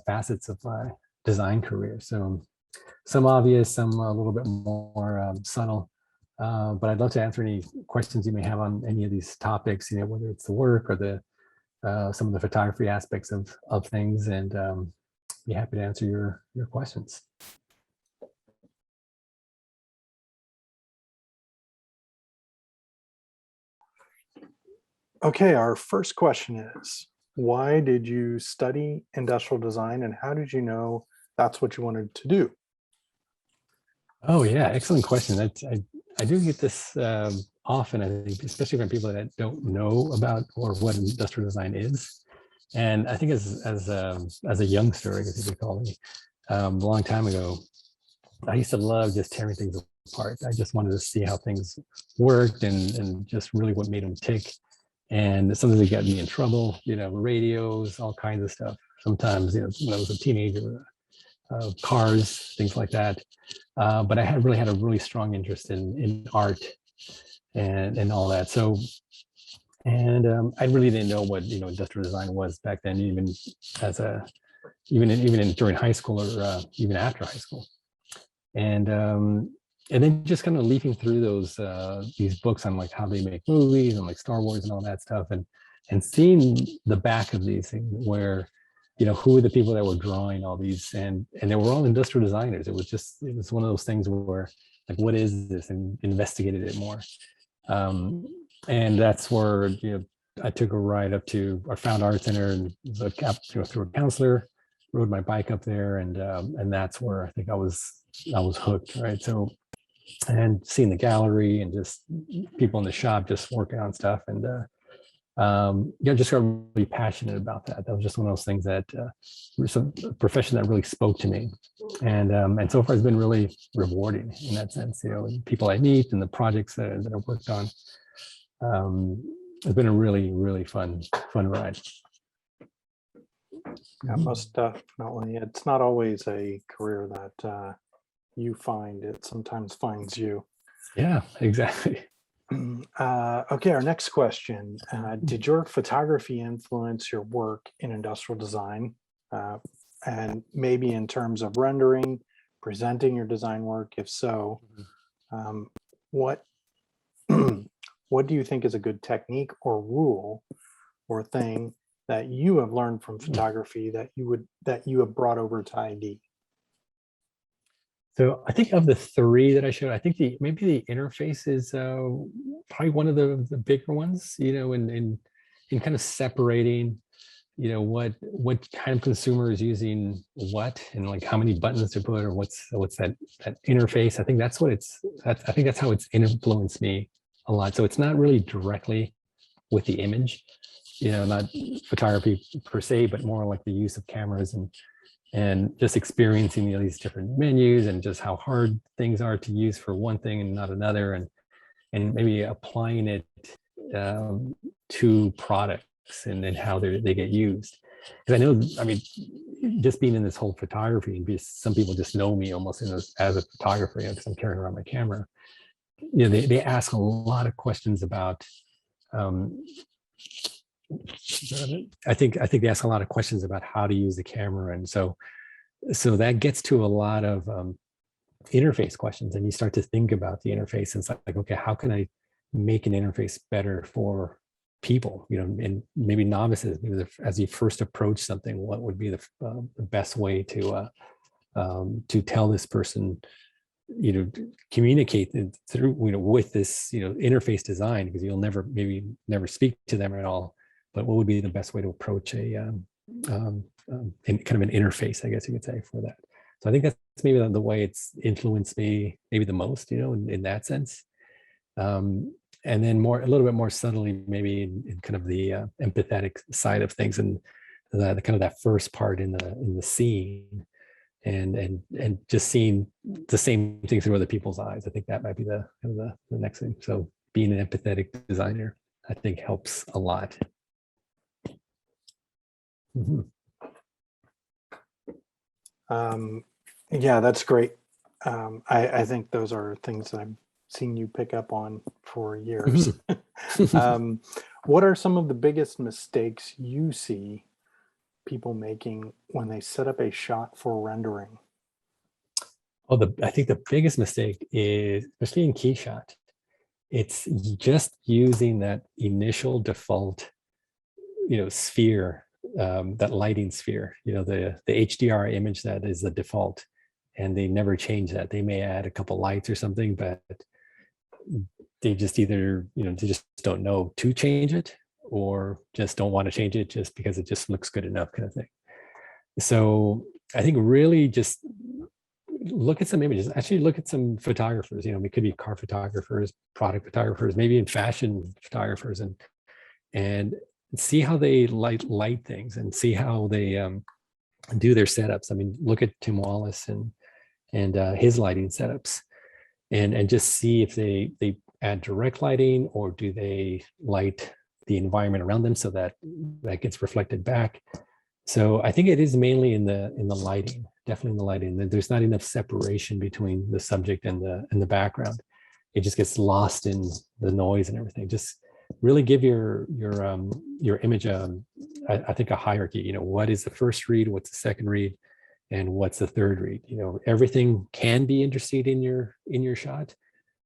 facets of my design career. So some obvious, some a little bit more subtle. But I'd love to answer any questions you may have on any of these topics, whether it's the work or some of the photography aspects of things, and be happy to answer your questions. Okay, our first question is, why did you study industrial design and how did you know that's what you wanted to do? Oh yeah, excellent question. I do get this often, I think, especially from people that don't know about or what industrial design is. And I think as a youngster, I guess you could call me, a long time ago, I used to love just tearing things apart. I just wanted to see how things worked and just really what made them tick. And sometimes it got me in trouble, radios, all kinds of stuff. Sometimes, when I was a teenager, cars, things like that. But I had a really strong interest in art and all that. So, and I really didn't know what industrial design was back then, even as a during high school or even after high school. And then just kind of leafing through these books on like how they make movies and like Star Wars and all that stuff, and seeing the back of these things where who are the people that were drawing all these, and they were all industrial designers. It was one of those things where like, what is this, and investigated it more. And that's where I took a ride up to our Found Art Center and through a counselor, rode my bike up there, and that's where I think I was hooked, right? So, and seeing the gallery and just people in the shop just working on stuff, and just got really passionate about that. That was just one of those things that some profession that really spoke to me, and so far it's been really rewarding in that sense. People I meet and the projects that I've worked on. It's been a really, really fun ride. Yeah, most definitely. It's not always a career that you find, it sometimes finds you. Yeah, exactly. Okay, our next question. Did your photography influence your work in industrial design? And maybe in terms of rendering, presenting your design work? If so, what what do you think is a good technique or rule or thing that you have learned from photography that you have brought over to ID? So I think of the three that I showed, I think maybe the interface is probably one of the bigger ones, in kind of separating, what kind of consumer is using what, and like how many buttons to put, or what's that interface. I think I think that's how it's influenced me a lot. So it's not really directly with the image, not photography per se, but more like the use of cameras and just experiencing these different menus and just how hard things are to use for one thing and not another, and maybe applying it to products and then how they get used. Because I mean, just being in this whole photography, and some people just know me almost as a photographer, because I'm carrying around my camera. They ask a lot of questions about. I think they ask a lot of questions about how to use the camera, and so that gets to a lot of interface questions, and you start to think about the interface, and it's like, okay, how can I make an interface better for people, and maybe novices, as you first approach something, what would be the best way to tell this person, communicate through, with this, interface design, because you'll never speak to them at all. But what would be the best way to approach a kind of an interface, I guess you could say, for that. So I think that's maybe the way it's influenced me maybe the most, in that sense. And then a little bit more subtly, maybe in kind of the empathetic side of things, and the kind of that first part in the scene, and just seeing the same thing through other people's eyes. I think that might be the next thing. So being an empathetic designer, I think, helps a lot. Mm-hmm. Yeah, that's great. I think those are things that I've seen you pick up on for years. What are some of the biggest mistakes you see people making when they set up a shot for rendering? I think the biggest mistake is, especially in Keyshot, it's just using that initial default, sphere, that lighting sphere, the HDR image that is the default, and they never change that. They may add a couple lights or something, but they just either, they just don't know to change it, or just don't want to change it just because it just looks good enough kind of thing. So I think really just look at some images, actually look at some photographers, you know, it could be car photographers, product photographers, maybe in fashion photographers, and see how they light things and see how they do their setups. I mean, look at Tim Wallace and his lighting setups, and just see if they add direct lighting, or do they light the environment around them so that gets reflected back. So I think it is mainly in the lighting, definitely in the lighting. There's not enough separation between the subject and the background. It just gets lost in the noise and everything. Just really give your image I think a hierarchy. You know, what is the first read, what's the second read, and what's the third read? You know, everything can be interested in your shot,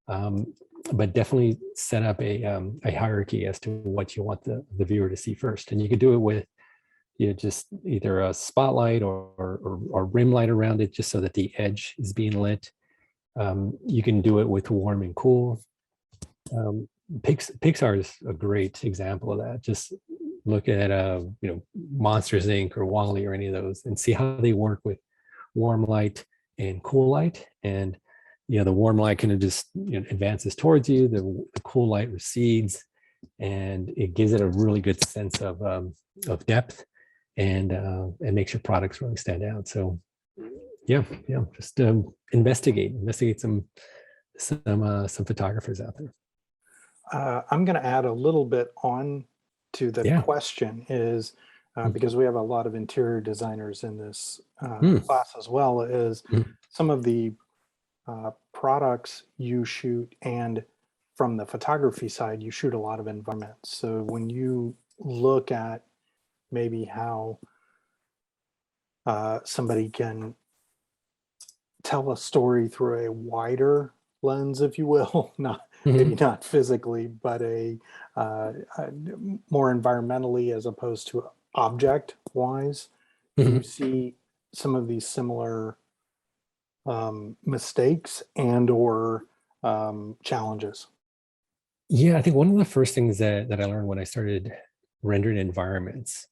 but definitely set up a hierarchy as to what you want the viewer to see first. And you could do it with, you know, just either a spotlight or rim light around it, just so that the edge is being lit. You can do it with warm and cool. Pixar is a great example of that. Just look at you know, Monsters Inc. or Wall-E or any of those, and see how they work with warm light and cool light. And you know, the warm light kind of just, you know, advances towards you. The cool light recedes, and it gives it a really good sense of depth, and makes your products really stand out. So yeah, just investigate some photographers out there. I'm going to add a little bit on to the Yeah. question is, because we have a lot of interior designers in this class as well, is some of the products you shoot, and from the photography side, you shoot a lot of environments. So when you look at maybe how somebody can tell a story through a wider lens, if you will, maybe not physically, but a more environmentally as opposed to object wise, you see some of these similar mistakes and or challenges. Yeah, I think one of the first things that I learned when I started rendering environments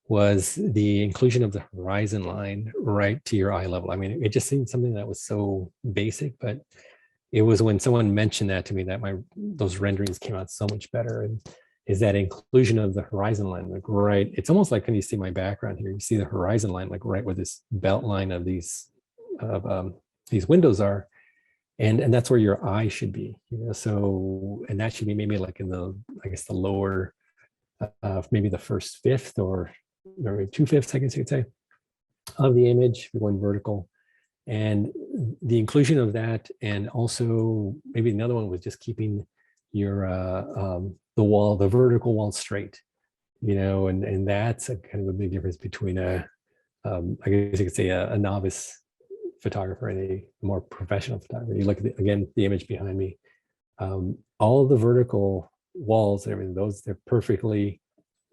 was the inclusion of the horizon line right to your eye level. I mean, it just seemed something that was so basic, but it was when someone mentioned that to me that those renderings came out so much better. And is that inclusion of the horizon line, like right, it's almost like when you see my background here, you see the horizon line, like right where this belt line of these windows are. And that's where your eye should be, you know. So, and that should be maybe like in the, I guess, the lower, maybe the first fifth or 2/5, I guess you could say, of the image, if you're going vertical. And the inclusion of that, and also maybe another one was just keeping your the vertical wall straight, you know, and that's a kind of a big difference between I guess you could say a novice photographer and a more professional photographer. You look at again the image behind me, all the vertical walls and everything, they're perfectly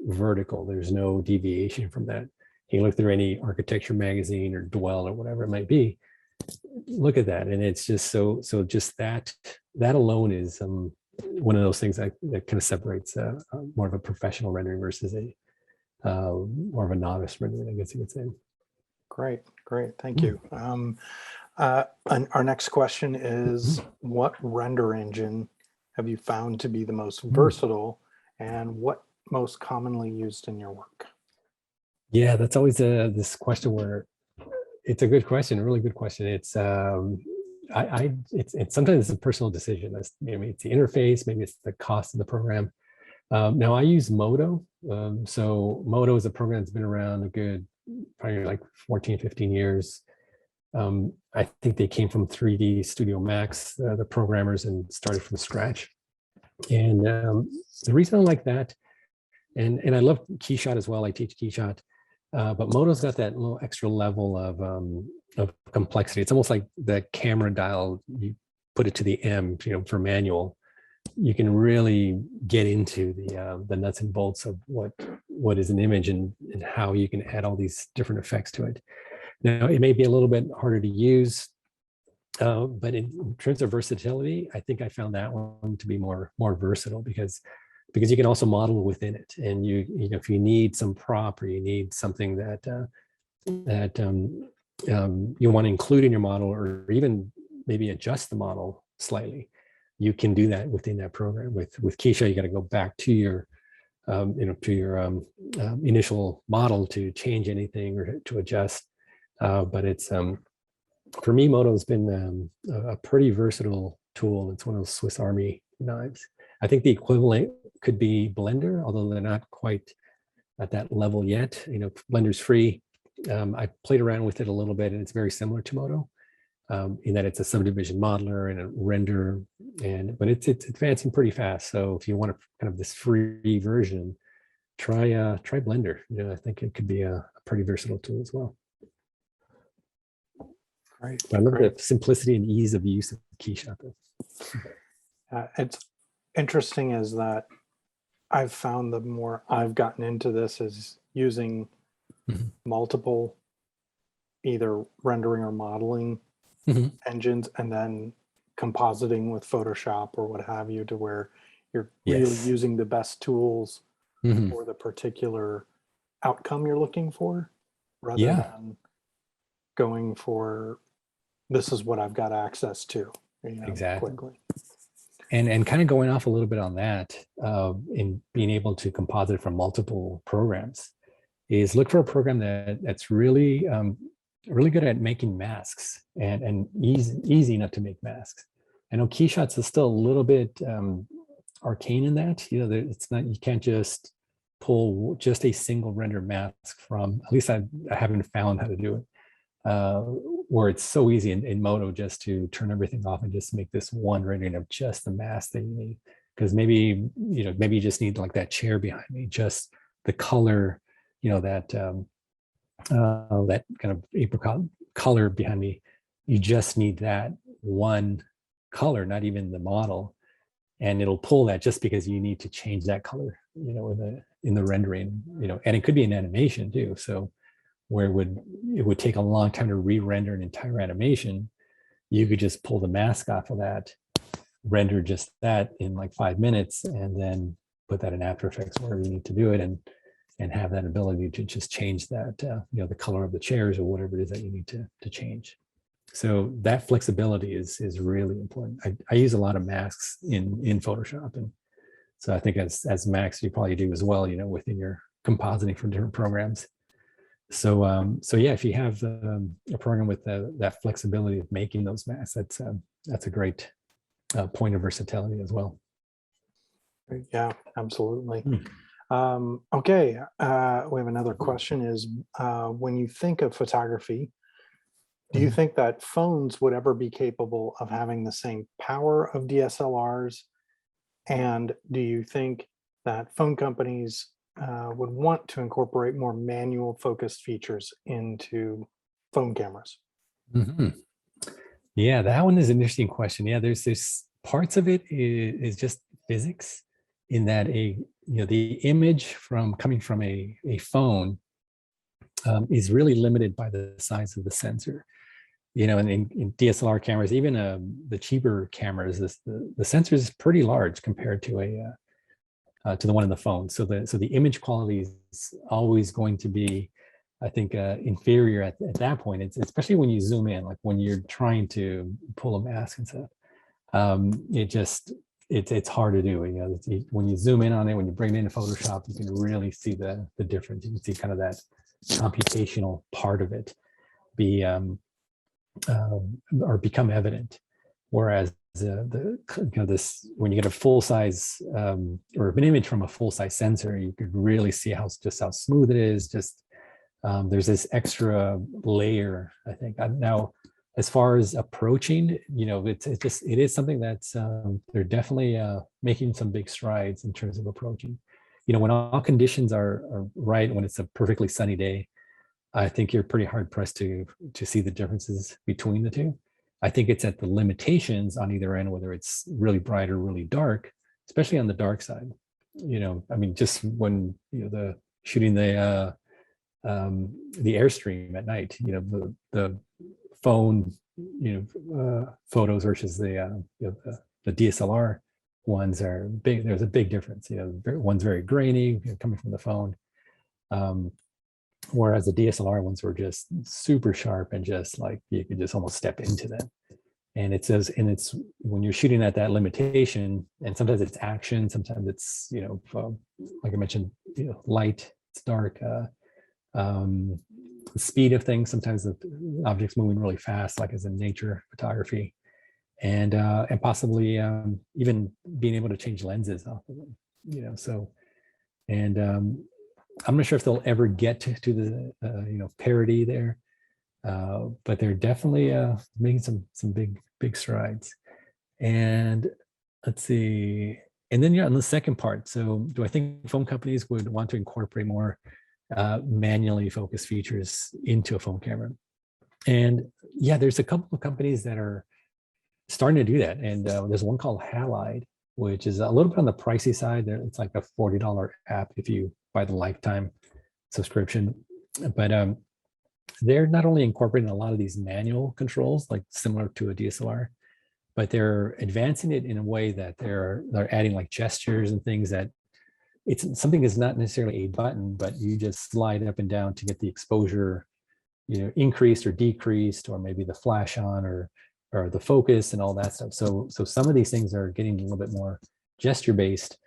vertical. There's no deviation from that. You look through any architecture magazine or Dwell or whatever it might be, look at that, and it's just so just that alone is one of those things that kind of separates more of a professional rendering versus a more of a novice rendering, I guess you could say. Great, thank you. And our next question is, what render engine have you found to be the most versatile, and what most commonly used in your work? Yeah, that's always this question where it's a good question, a really good question. It's it's sometimes it's a personal decision. Maybe it's the interface, maybe it's the cost of the program. Now I use Moto. So Moto is a program that's been around a good, probably like 14, 15 years. I think they came from 3D Studio Max, the programmers, and started from scratch. And the reason I like that, and I love Keyshot as well. I teach Keyshot. But Moto's got that little extra level of complexity. It's almost like the camera dial, you put it to the M, you know, for manual. You can really get into the nuts and bolts of what is an image and how you can add all these different effects to it. Now, it may be a little bit harder to use, but in terms of versatility, I think I found that one to be more versatile, because because you can also model within it. And you know, if you need some prop or you need something that you want to include in your model, or even maybe adjust the model slightly, you can do that within that program. With Keisha, you got to go back to your you know, to your initial model to change anything or to adjust. But it's for me, Moto has been a pretty versatile tool. It's one of those Swiss Army knives. I think the equivalent could be Blender, although they're not quite at that level yet. You know, Blender's free. I played around with it a little bit, and it's very similar to Moto in that it's a subdivision modeler and a renderer, but it's advancing pretty fast. So if you want kind of this free version, try Blender. You know, I think it could be a pretty versatile tool as well. Right. But I love the simplicity and ease of use of Keyshock. It's interesting is that I've found the more I've gotten into this is using multiple either rendering or modeling engines, and then compositing with Photoshop or what have you, to where you're really using the best tools for the particular outcome you're looking for, rather than going for this is what I've got access to, you know, quickly. And kind of going off a little bit on that, in being able to composite from multiple programs, is look for a program that's really really good at making masks and easy enough to make masks. I know Keyshots is still a little bit arcane in that. You know, it's not, you can't just pull just a single render mask from, at least I haven't found how to do it, where it's so easy in Moto just to turn everything off and just make this one rendering of just the mask that you need. Because maybe, you know, maybe you just need like that chair behind me, just the color, you know, that that kind of apricot color behind me. You just need that one color, not even the model, and it'll pull that just because you need to change that color, you know, in the rendering, you know. And it could be an animation too. So where it would take a long time to re-render an entire animation, you could just pull the mask off of that, render just that in like 5 minutes, and then put that in After Effects wherever you need to do it, and have that ability to just change that, you know, the color of the chairs or whatever it is that you need to change. So that flexibility is really important. I use a lot of masks in Photoshop, and so I think as Max, you probably do as well, you know, within your compositing for different programs. So yeah, if you have a program with that flexibility of making those masks, that's a great point of versatility as well. Yeah, absolutely. Okay, we have another question is, when you think of photography, do you think that phones would ever be capable of having the same power of DSLRs? And do you think that phone companies would want to incorporate more manual focused features into phone cameras? Yeah, that one is an interesting question. Yeah, there's parts of it is just physics, in that the image coming from a phone is really limited by the size of the sensor. You know, and in DSLR cameras, even the cheaper cameras, the sensor is pretty large compared to the one in the phone. So the image quality is always going to be, I think, inferior at that point. It's especially when you zoom in, like when you're trying to pull a mask and stuff. It's hard to do. You know, when you zoom in on it, when you bring it into Photoshop, you can really see the difference. You can see kind of that computational part of it or become evident. Whereas when you get a full size or an image from a full size sensor, you could really see how smooth it is. Just there's this extra layer, I think. Now, as far as approaching, you know, it is something that's they're definitely making some big strides in terms of approaching. You know, when all conditions are right, when it's a perfectly sunny day, I think you're pretty hard pressed to see the differences between the two. I think it's at the limitations on either end, whether it's really bright or really dark, especially on the dark side. You know, I mean, just when, you know, shooting the Airstream at night, you know, the phone, you know, photos versus the DSLR, ones are big. There's a big difference. One's very grainy, coming from the phone. Whereas the DSLR ones were just super sharp and just like you could just almost step into them. And it says, and it's when you're shooting at that limitation, and sometimes it's action, sometimes it's, like I mentioned, light, it's dark, the speed of things, sometimes the objects moving really fast, like as in nature photography, and possibly even being able to change lenses off of them, so, and I'm not sure if they'll ever get to the parity there, but they're definitely making some big strides. And let's see, and then on the second part, so do I think phone companies would want to incorporate more manually focused features into a phone camera? And yeah, there's a couple of companies that are starting to do that, and there's one called Halide, which is a little bit on the pricey side. It's like a $40 app if you buy the lifetime subscription. But they're not only incorporating a lot of these manual controls, like similar to a DSLR, but they're advancing it in a way that they're adding like gestures and things that it's something is not necessarily a button, but you just slide up and down to get the exposure, increased or decreased, or maybe the flash on or the focus and all that stuff. So some of these things are getting a little bit more gesture based,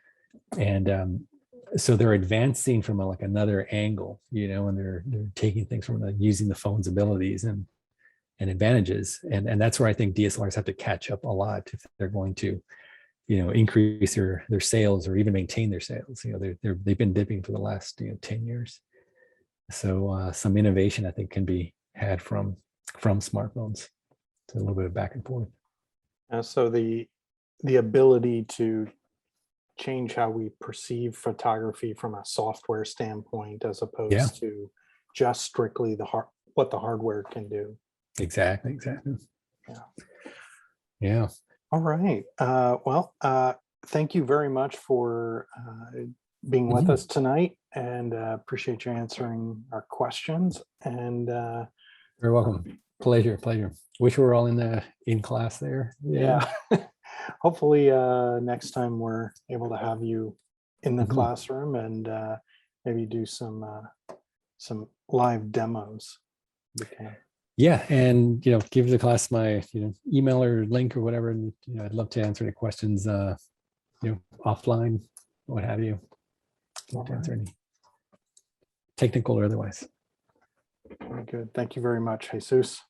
and so they're advancing from like another angle, and they're taking things from using the phone's abilities and advantages, and that's where I think DSLRs have to catch up a lot if they're going to, increase their sales or even maintain their sales. They've been dipping for the last 10 years. So some innovation I think can be had from smartphones. So a little bit of back and forth. So the ability to change how we perceive photography from a software standpoint, as opposed to just strictly what the hardware can do. Exactly. Yeah. All right. Well, thank you very much for being with us tonight, and appreciate you answering our questions. And you're welcome. Pleasure. Wish we were all in class there. Yeah. Hopefully next time we're able to have you in the classroom and maybe do some live demos. Yeah, and give the class my email or link or whatever, and I'd love to answer any questions offline, what have you. Love to answer any technical or otherwise. Very good. Thank you very much, Jesus.